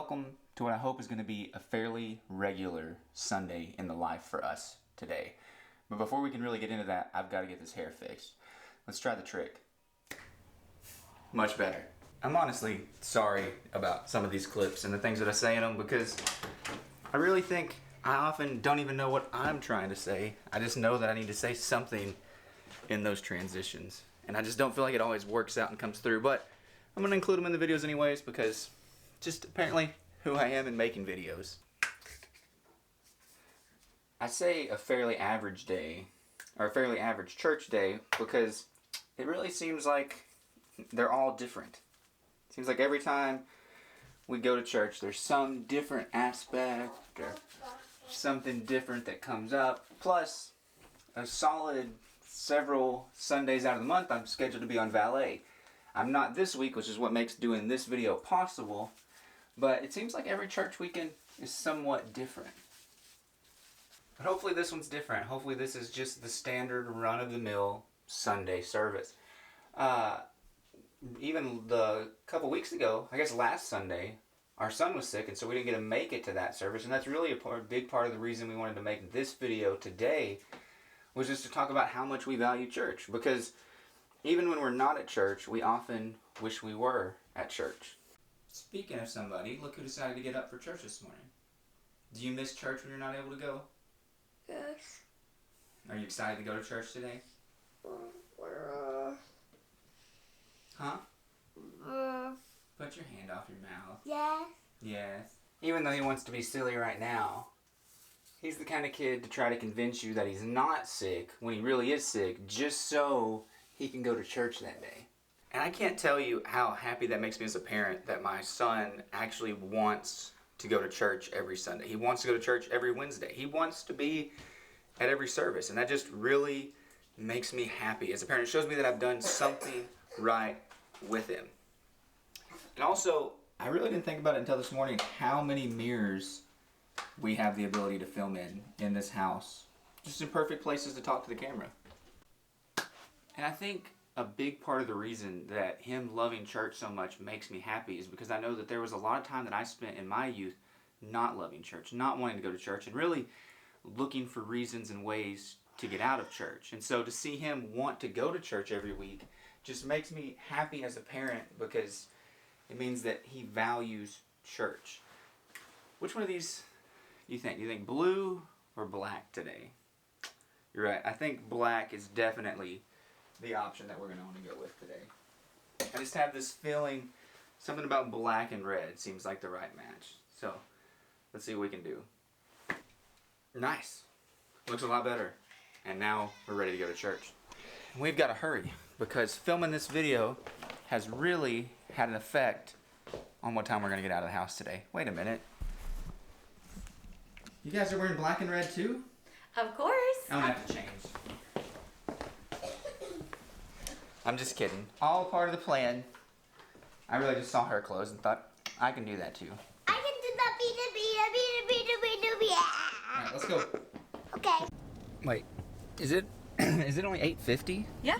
welcome to what I hope is going to be a fairly regular Sunday in the life for us today. But before we can really get into that, I've got to get this hair fixed. Let's try the trick. Much better. I'm honestly sorry about some of these clips and the things that I say in them because I really think I often don't even know what I'm trying to say. I just know that I need to say something in those transitions. And I just don't feel like it always works out and comes through. But I'm going to include them in the videos anyways because just apparently who I am in making videos. I say a fairly average day, or a fairly average church day, because it really seems like they're all different. It seems like every time we go to church, there's some different aspect or something different that comes up. Plus, a solid several Sundays out of the month, I'm scheduled to be on valet. I'm not this week, which is what makes doing this video possible, but it seems like every church weekend is somewhat different. But hopefully this one's different. Hopefully this is just the standard run-of-the-mill Sunday service. Even the couple weeks ago, I guess last Sunday, our son was sick, and so we didn't get to make it to that service, and that's really a big part of the reason we wanted to make this video today, was just to talk about how much we value church, because even when we're not at church, we often wish we were at church. Speaking of somebody, look who decided to get up for church this morning. Do you miss church when you're not able to go? Yes. Are you excited to go to church today? Huh? Put your hand off your mouth. Yes. Yes. Even though he wants to be silly right now, he's the kind of kid to try to convince you that he's not sick when he really is sick, just so he can go to church that day. And I can't tell you how happy that makes me as a parent that my son actually wants to go to church every Sunday. He wants to go to church every Wednesday. He wants to be at every service. And that just really makes me happy. As a parent, it shows me that I've done something right with him. And also, I really didn't think about it until this morning how many mirrors we have the ability to film in this house. Just in perfect places to talk to the camera. And I think a big part of the reason that him loving church so much makes me happy is because I know that there was a lot of time that I spent in my youth not loving church, not wanting to go to church, and really looking for reasons and ways to get out of church. And so to see him want to go to church every week just makes me happy as a parent because it means that he values church. Which one of these do you think? Do you think blue or black today? You're right. I think black is definitely the option that we're going to want to go with today. I just have this feeling, something about black and red seems like the right match. So, let's see what we can do. Nice. Looks a lot better. And now we're ready to go to church. And we've got to hurry because filming this video has really had an effect on what time we're going to get out of the house today. Wait a minute. You guys are wearing black and red too? Of course. I'm going to have to change. I'm just kidding. All part of the plan. I really just saw her clothes and thought, I can do that too. I can do the beat. Alright, let's go. Okay. Wait, is it only 8:50? Yeah.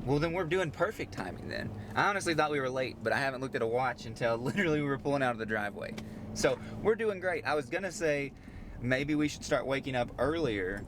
Well, then we're doing perfect timing then. I honestly thought we were late, but I haven't looked at a watch until literally we were pulling out of the driveway. So, we're doing great. I was gonna say, maybe we should start waking up earlier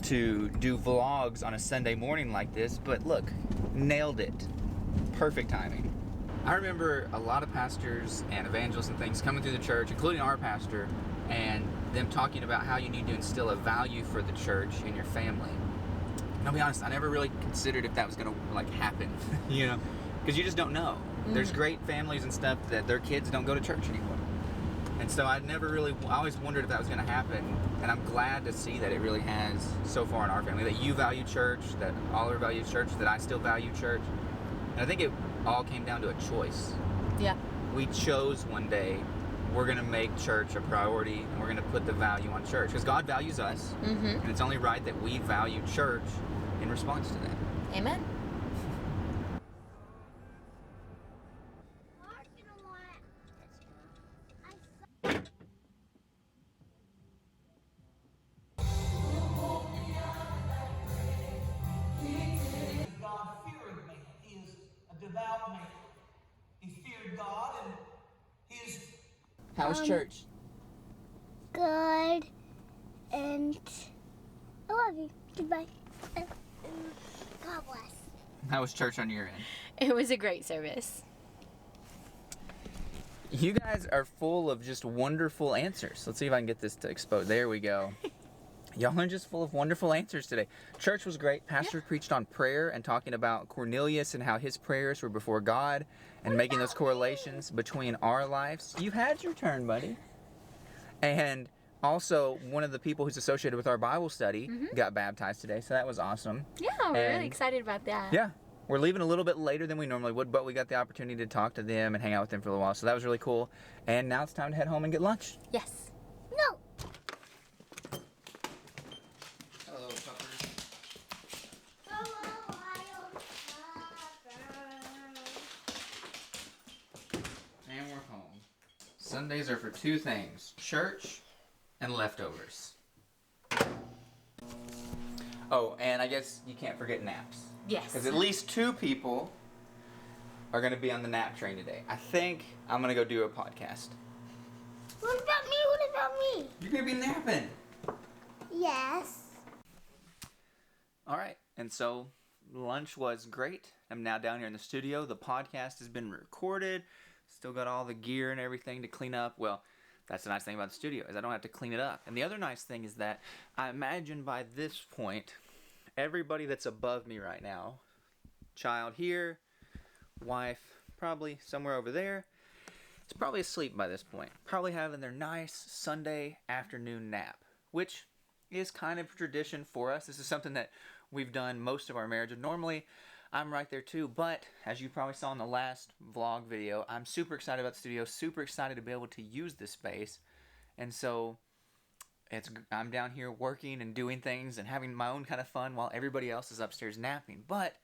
to do vlogs on a Sunday morning like this, but look, nailed it. Perfect timing. I remember a lot of pastors and evangelists and things coming through the church, including our pastor, and them talking about how you need to instill a value for the church in your family. And I'll be honest, I never really considered if that was gonna happen, you know, because you just don't know. There's great families and stuff that their kids don't go to church anymore. And so I always wondered if that was going to happen, and I'm glad to see that it really has so far in our family, that you value church, that Oliver values church, that I still value church. And I think it all came down to a choice. Yeah. We chose one day, we're going to make church a priority, and we're going to put the value on church, because God values us, and it's only right that we value church in response to that. Amen. Devout man. He feared God and his How was church? Good. And I love you. Goodbye. God bless. How was church on your end? It was a great service. You guys are full of just wonderful answers. Let's see if I can get this to expose. There we go. Y'all are just full of wonderful answers today. Church was great. Pastor preached on prayer and talking about Cornelius and how his prayers were before God and making those correlations between our lives. You had your turn, buddy. And also, one of the people who's associated with our Bible study got baptized today, so that was awesome. Yeah, we're And- really excited about that. Yeah. We're leaving a little bit later than we normally would, but we got the opportunity to talk to them and hang out with them for a little while, so that was really cool. And now it's time to head home and get lunch. Yes. No. Hello, puppers. Hello, wild And we're home. Sundays are for two things: church and leftovers. Oh, and I guess you can't forget naps. Yes. Because at least two people are going to be on the nap train today. I think I'm going to go do a podcast. What about me? What about me? You're going to be napping. Yes. All right. And so lunch was great. I'm now down here in the studio. The podcast has been recorded. Still got all the gear and everything to clean up. Well, that's the nice thing about the studio, is I don't have to clean it up. And the other nice thing is that I imagine by this point, everybody that's above me right now, child here, wife probably somewhere over there, is probably asleep by this point. Probably having their nice Sunday afternoon nap, which is kind of tradition for us. This is something that we've done most of our marriage. And normally, I'm right there too, but as you probably saw in the last vlog video, I'm super excited about the studio, super excited to be able to use this space. And so I'm down here working and doing things and having my own kind of fun while everybody else is upstairs napping. But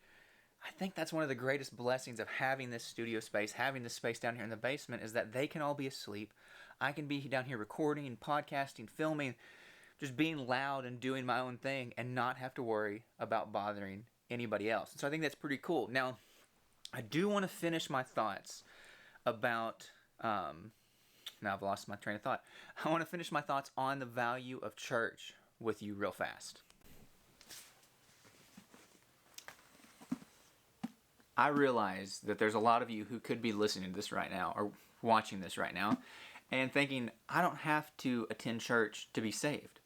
I think that's one of the greatest blessings of having this studio space, having this space down here in the basement, is that they can all be asleep. I can be down here recording, podcasting, filming, just being loud and doing my own thing and not have to worry about bothering anybody else. And so I think that's pretty cool. Now, I do want to finish my thoughts about... Now I've lost my train of thought. I want to finish my thoughts on the value of church with you real fast. I realize that there's a lot of you who could be listening to this right now or watching this right now and thinking, I don't have to attend church to be saved.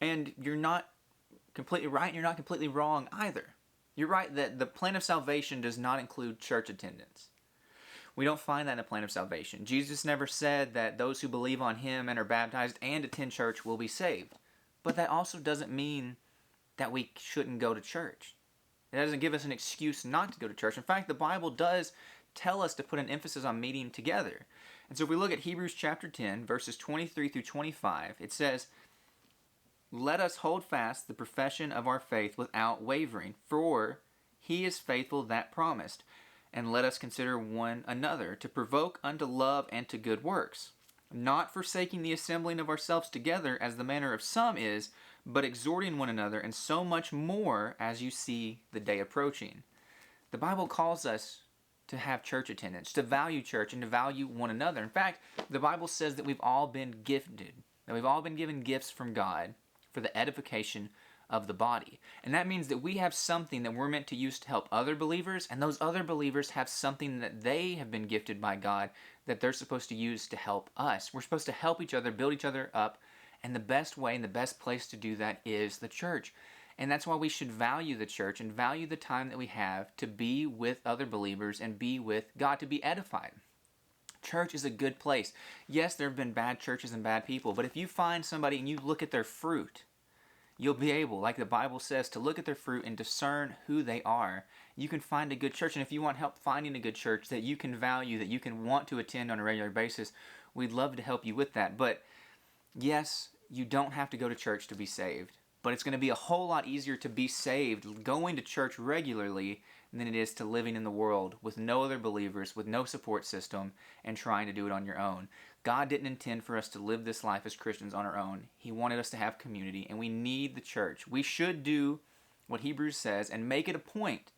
And you're not completely right and you're not completely wrong either. You're right that the plan of salvation does not include church attendance. We don't find that in the plan of salvation. Jesus never said that those who believe on him and are baptized and attend church will be saved. But that also doesn't mean that we shouldn't go to church. It doesn't give us an excuse not to go to church. In fact, the Bible does tell us to put an emphasis on meeting together. And so if we look at Hebrews chapter 10, verses 23 through 25, it says, "Let us hold fast the profession of our faith without wavering, for he is faithful that promised. And let us consider one another to provoke unto love and to good works, not forsaking the assembling of ourselves together as the manner of some is, but exhorting one another, and so much more as you see the day approaching." The Bible calls us to have church attendance, to value church, and to value one another. In fact, the Bible says that we've all been gifted, that we've all been given gifts from God for the edification of the body. And that means that we have something that we're meant to use to help other believers, and those other believers have something that they have been gifted by God that they're supposed to use to help us. We're supposed to help each other, build each other up, and the best way and the best place to do that is the church. And that's why we should value the church and value the time that we have to be with other believers and be with God, to be edified. Church is a good place. Yes, there have been bad churches and bad people, but if you find somebody and you look at their fruit, you'll be able, like the Bible says, to look at their fruit and discern who they are. You can find a good church, and if you want help finding a good church that you can value, that you can want to attend on a regular basis, we'd love to help you with that. But yes, you don't have to go to church to be saved, but it's going to be a whole lot easier to be saved going to church regularly than it is to living in the world with no other believers, with no support system, and trying to do it on your own. God didn't intend for us to live this life as Christians on our own. He wanted us to have community, and we need the church. We should do what Hebrews says and make it a point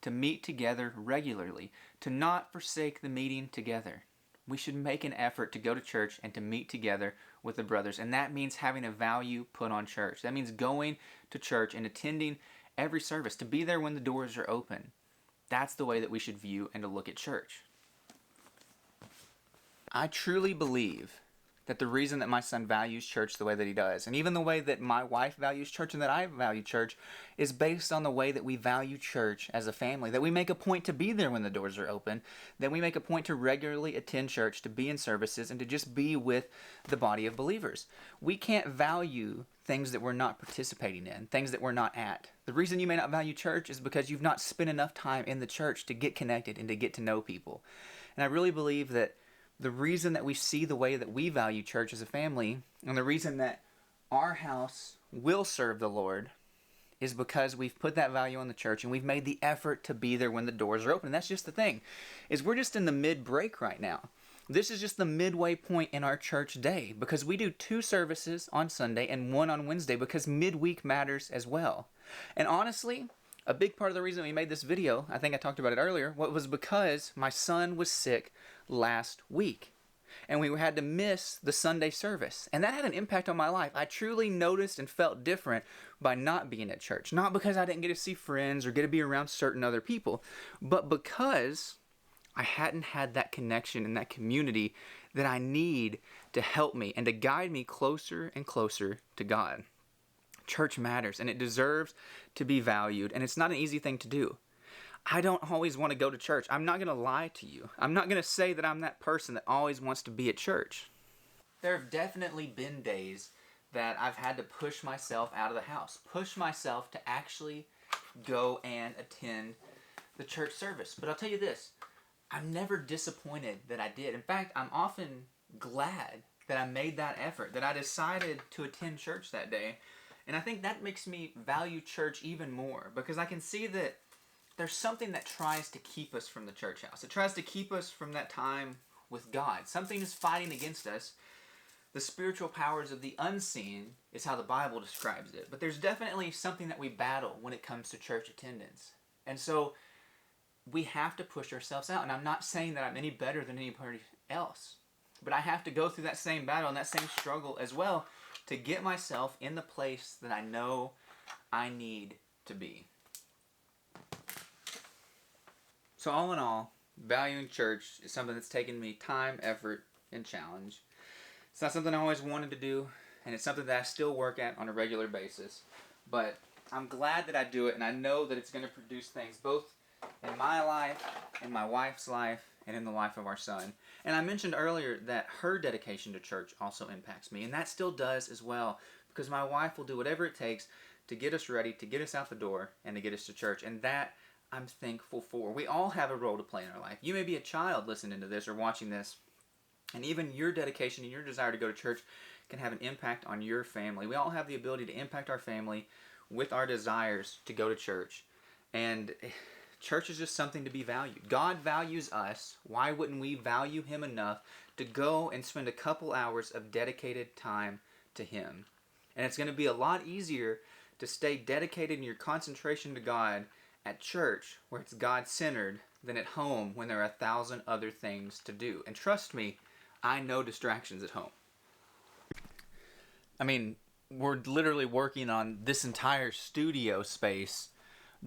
to meet together regularly, to not forsake the meeting together. we should make an effort to go to church and to meet together with the brothers. And that means having a value put on church. That means going to church and attending every service, to be there when the doors are open. That's the way that we should view and to look at church. I truly believe that the reason that my son values church the way that he does, and even the way that my wife values church and that I value church, is based on the way that we value church as a family. That we make a point to be there when the doors are open. That we make a point to regularly attend church, to be in services, and to just be with the body of believers. We can't value things that we're not participating in, things that we're not at. The reason you may not value church is because you've not spent enough time in the church to get connected and to get to know people. And I really believe that the reason that we see the way that we value church as a family, and the reason that our house will serve the Lord, is because we've put that value on the church and we've made the effort to be there when the doors are open. And that's just the thing, is we're just in the mid-break right now. This is just the midway point in our church day, because we do 2 services on Sunday and 1 on Wednesday, because midweek matters as well. And honestly, a big part of the reason we made this video, I think I talked about it earlier, was because my son was sick last week. And we had to miss the Sunday service. And that had an impact on my life. I truly noticed and felt different by not being at church. Not because I didn't get to see friends or get to be around certain other people, but because I hadn't had that connection and that community that I need to help me and to guide me closer and closer to God. Church matters, and it deserves to be valued, and it's not an easy thing to do. I don't always want to go to church. I'm not going to lie to you. I'm not going to say that I'm that person that always wants to be at church. There have definitely been days that I've had to push myself out of the house, push myself to actually go and attend the church service. But I'll tell you this, I'm never disappointed that I did. In fact, I'm often glad that I made that effort, that I decided to attend church that day. And I think that makes me value church even more, because I can see that there's something that tries to keep us from the church house. It tries to keep us from that time with God. Something is fighting against us. The spiritual powers of the unseen is how the Bible describes it. But there's definitely something that we battle when it comes to church attendance. And so we have to push ourselves out. And I'm not saying that I'm any better than anybody else, but I have to go through that same battle and that same struggle as well to get myself in the place that I know I need to be. So all in all, valuing church is something that's taken me time, effort, and challenge. It's not something I always wanted to do, and it's something that I still work at on a regular basis. But I'm glad that I do it, and I know that it's going to produce things both in my life, in my wife's life, and in the life of our son. And I mentioned earlier that her dedication to church also impacts me, and that still does as well, because my wife will do whatever it takes to get us ready, to get us out the door, and to get us to church. And that I'm thankful for. We all have a role to play in our life. You may be a child listening to this or watching this, and even your dedication and your desire to go to church can have an impact on your family. We all have the ability to impact our family with our desires to go to church. And church is just something to be valued. God values us. Why wouldn't we value Him enough to go and spend a couple hours of dedicated time to Him? And it's going to be a lot easier to stay dedicated in your concentration to God at church, where it's God-centered, than at home when there are 1,000 other things to do. And trust me, I know distractions at home. I mean, we're literally working on this entire studio space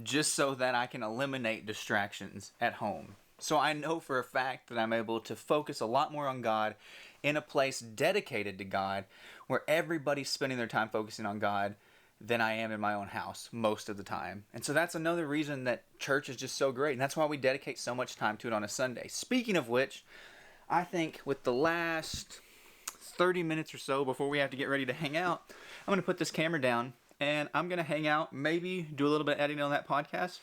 just so that I can eliminate distractions at home. So I know for a fact that I'm able to focus a lot more on God in a place dedicated to God, where everybody's spending their time focusing on God, than I am in my own house most of the time. And so that's another reason that church is just so great. And that's why we dedicate so much time to it on a Sunday. Speaking of which, I think with the last 30 minutes or so before we have to get ready to hang out, I'm going to put this camera down and I'm going to hang out, maybe do a little bit of editing on that podcast,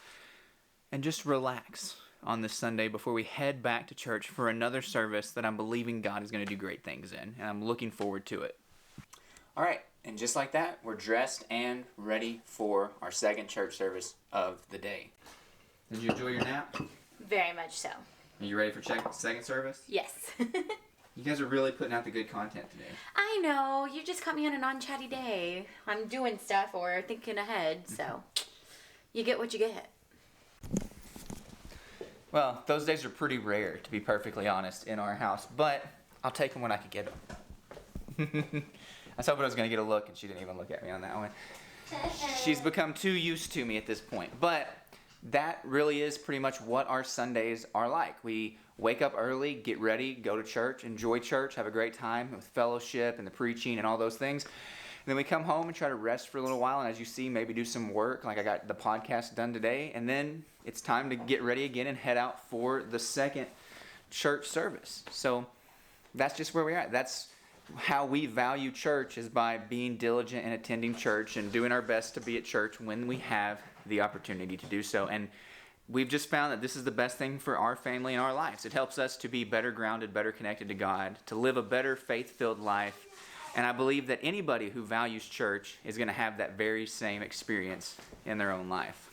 and just relax on this Sunday before we head back to church for another service that I'm believing God is going to do great things in. And I'm looking forward to it. All right. And just like that, we're dressed and ready for our second church service of the day. Did you enjoy your nap? Very much so. Are you ready for second service? Yes. You guys are really putting out the good content today. I know. You just caught me on a non-chatty day. I'm doing stuff or thinking ahead, so you get what you get. Well, those days are pretty rare, to be perfectly honest, in our house. But I'll take them when I can get them. I was hoping I was going to get a look, and she didn't even look at me on that one. She's become too used to me at this point. But that really is pretty much what our Sundays are like. We wake up early, get ready, go to church, enjoy church, have a great time with fellowship and the preaching and all those things. And then we come home and try to rest for a little while, and as you see, maybe do some work, like I got the podcast done today, and then it's time to get ready again and head out for the second church service. So that's just where we're at. That's how we value church, is by being diligent and attending church and doing our best to be at church when we have the opportunity to do so. And we've just found that this is the best thing for our family and our lives. It helps us to be better grounded, better connected to God, to live a better faith-filled life. And I believe that anybody who values church is going to have that very same experience in their own life.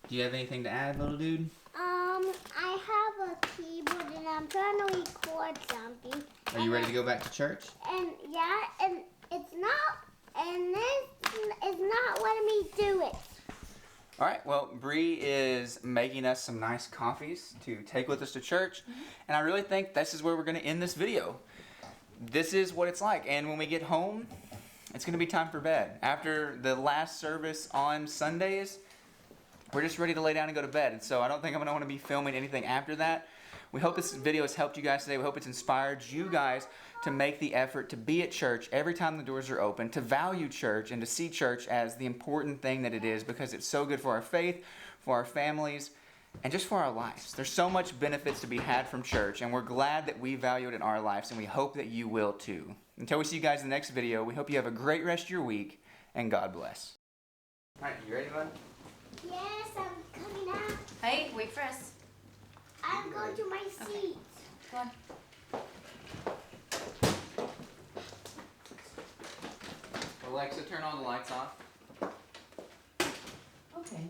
Do you have anything to add, little dude? I have a keyboard and I'm trying to record something. Are you ready to go back to church? And yeah, and it's not, and this is not letting me do it. All right, well, Bree is making us some nice coffees to take with us to church. And I really think this is where we're going to end this video. This is what it's like. And when we get home, it's going to be time for bed. After the last service on Sundays, we're just ready to lay down and go to bed. And so I don't think I'm going to want to be filming anything after that. We hope this video has helped you guys today. We hope it's inspired you guys to make the effort to be at church every time the doors are open, to value church and to see church as the important thing that it is, because it's so good for our faith, for our families, and just for our lives. There's so much benefits to be had from church, and we're glad that we value it in our lives, and we hope that you will too. Until we see you guys in the next video, we hope you have a great rest of your week, and God bless. All right, you ready, bud? Yes, I'm coming out. Hey, wait for us. I'm going to my seat. Go on. Alexa, turn all the lights off. Okay.